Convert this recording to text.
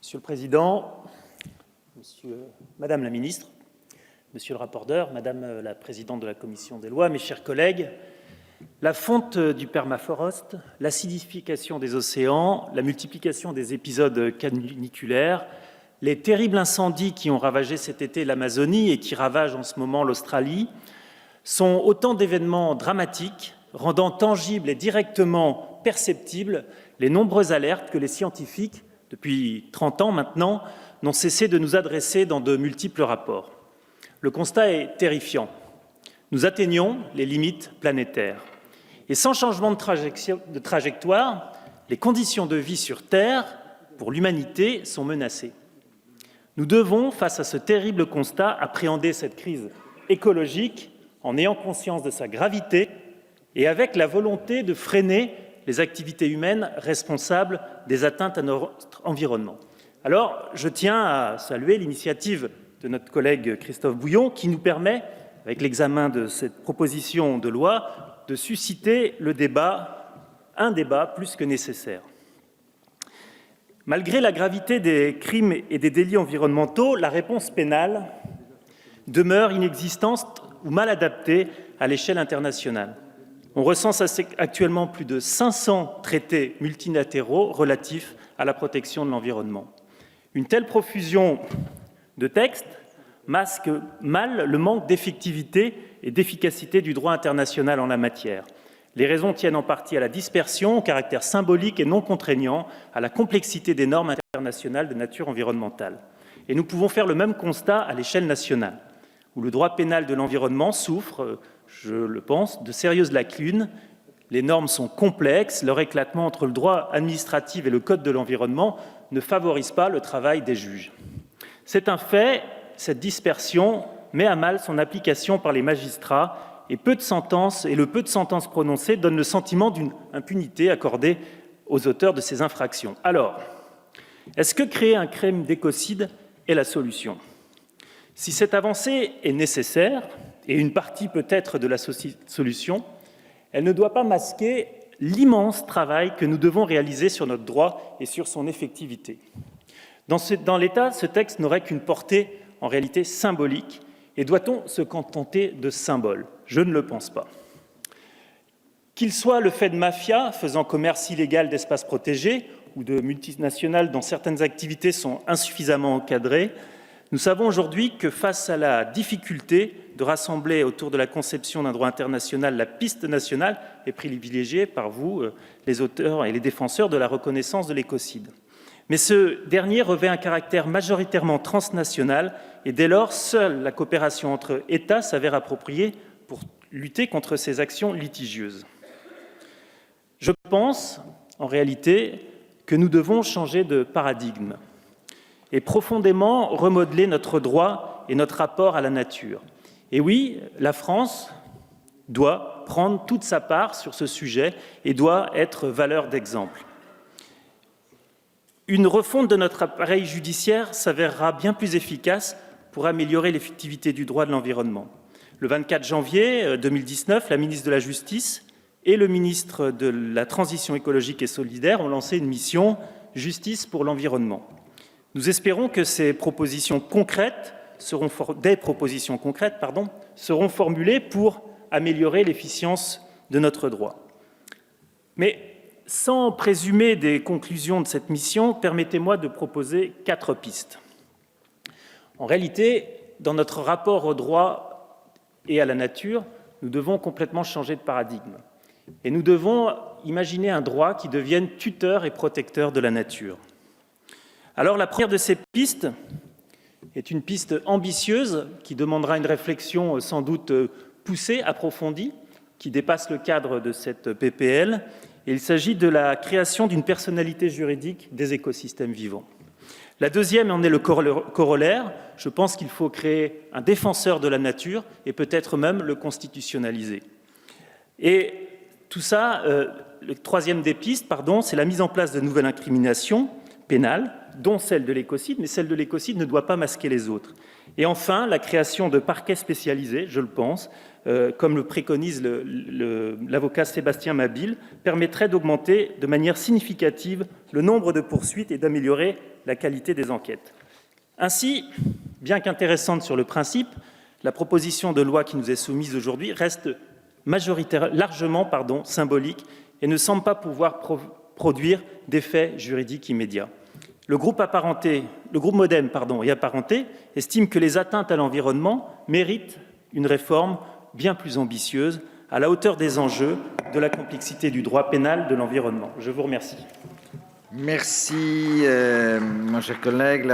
Monsieur le Président, Madame la Ministre, Monsieur le rapporteur, Madame la Présidente de la Commission des lois, mes chers collègues, la fonte du permafrost, l'acidification des océans, la multiplication des épisodes caniculaires, les terribles incendies qui ont ravagé cet été l'Amazonie et qui ravagent en ce moment l'Australie sont autant d'événements dramatiques, rendant tangibles et directement perceptibles les nombreuses alertes que les scientifiques, depuis 30 ans maintenant, n'ont cessé de nous adresser dans de multiples rapports. Le constat est terrifiant. Nous atteignons les limites planétaires. Et sans changement de trajectoire, les conditions de vie sur Terre, pour l'humanité, sont menacées. Nous devons, face à ce terrible constat, appréhender cette crise écologique en ayant conscience de sa gravité et avec la volonté de freiner les activités humaines responsables des atteintes à notre environnement. Alors, je tiens à saluer l'initiative de notre collègue Christophe Bouillon qui nous permet, avec l'examen de cette proposition de loi, de susciter un débat plus que nécessaire. Malgré la gravité des crimes et des délits environnementaux, la réponse pénale demeure inexistante ou mal adaptée à l'échelle internationale. On recense actuellement plus de 500 traités multilatéraux relatifs à la protection de l'environnement. Une telle profusion de textes masque mal le manque d'effectivité et d'efficacité du droit international en la matière. Les raisons tiennent en partie à la dispersion, au caractère symbolique et non contraignant, à la complexité des normes internationales de nature environnementale. Et nous pouvons faire le même constat à l'échelle nationale, où le droit pénal de l'environnement souffre, je le pense, de sérieuses lacunes. Les normes sont complexes, leur éclatement entre le droit administratif et le code de l'environnement ne favorise pas le travail des juges. C'est un fait, cette dispersion met à mal son application par les magistrats et le peu de sentences prononcées donne le sentiment d'une impunité accordée aux auteurs de ces infractions. Alors, est-ce que créer un crime d'écocide est la solution ? Si cette avancée est nécessaire, et une partie peut-être de la solution, elle ne doit pas masquer l'immense travail que nous devons réaliser sur notre droit et sur son effectivité. Dans l'état, ce texte n'aurait qu'une portée en réalité symbolique. Et doit-on se contenter de symboles ? Je ne le pense pas. Qu'il soit le fait de mafias faisant commerce illégal d'espaces protégés ou de multinationales dont certaines activités sont insuffisamment encadrées, nous savons aujourd'hui que face à la difficulté de rassembler autour de la conception d'un droit international, la piste nationale est privilégiée par vous, les auteurs et les défenseurs de la reconnaissance de l'écocide. Mais ce dernier revêt un caractère majoritairement transnational et dès lors, seule la coopération entre États s'avère appropriée pour lutter contre ces actions litigieuses. Je pense, en réalité, que nous devons changer de paradigme et profondément remodeler notre droit et notre rapport à la nature. Et oui, la France doit prendre toute sa part sur ce sujet et doit être valeur d'exemple. Une refonte de notre appareil judiciaire s'avérera bien plus efficace pour améliorer l'effectivité du droit de l'environnement. Le 24 janvier 2019, la ministre de la Justice et le ministre de la Transition écologique et solidaire ont lancé une mission « Justice pour l'environnement ». Nous espérons que des propositions concrètes seront formulées pour améliorer l'efficience de notre droit. Mais sans présumer des conclusions de cette mission, permettez-moi de proposer 4 pistes. En réalité, dans notre rapport au droit et à la nature, nous devons complètement changer de paradigme. Et nous devons imaginer un droit qui devienne tuteur et protecteur de la nature. Alors, la première de ces pistes est une piste ambitieuse qui demandera une réflexion sans doute poussée, approfondie, qui dépasse le cadre de cette PPL. Et il s'agit de la création d'une personnalité juridique des écosystèmes vivants. La deuxième en est le corollaire. Je pense qu'il faut créer un défenseur de la nature et peut-être même le constitutionnaliser. Et tout ça, le troisième des pistes, c'est la mise en place de nouvelles incriminations pénales, dont celle de l'écocide, mais celle de l'écocide ne doit pas masquer les autres. Et enfin, la création de parquets spécialisés, je le pense, comme le préconise l'avocat Sébastien Mabille, permettrait d'augmenter de manière significative le nombre de poursuites et d'améliorer la qualité des enquêtes. Ainsi, bien qu'intéressante sur le principe, la proposition de loi qui nous est soumise aujourd'hui reste largement symbolique et ne semble pas pouvoir produire d'effets juridiques immédiats. Le groupe MoDem et apparentés estime que les atteintes à l'environnement méritent une réforme bien plus ambitieuse, à la hauteur des enjeux, de la complexité du droit pénal de l'environnement. Je vous remercie. Merci, mon cher collègue.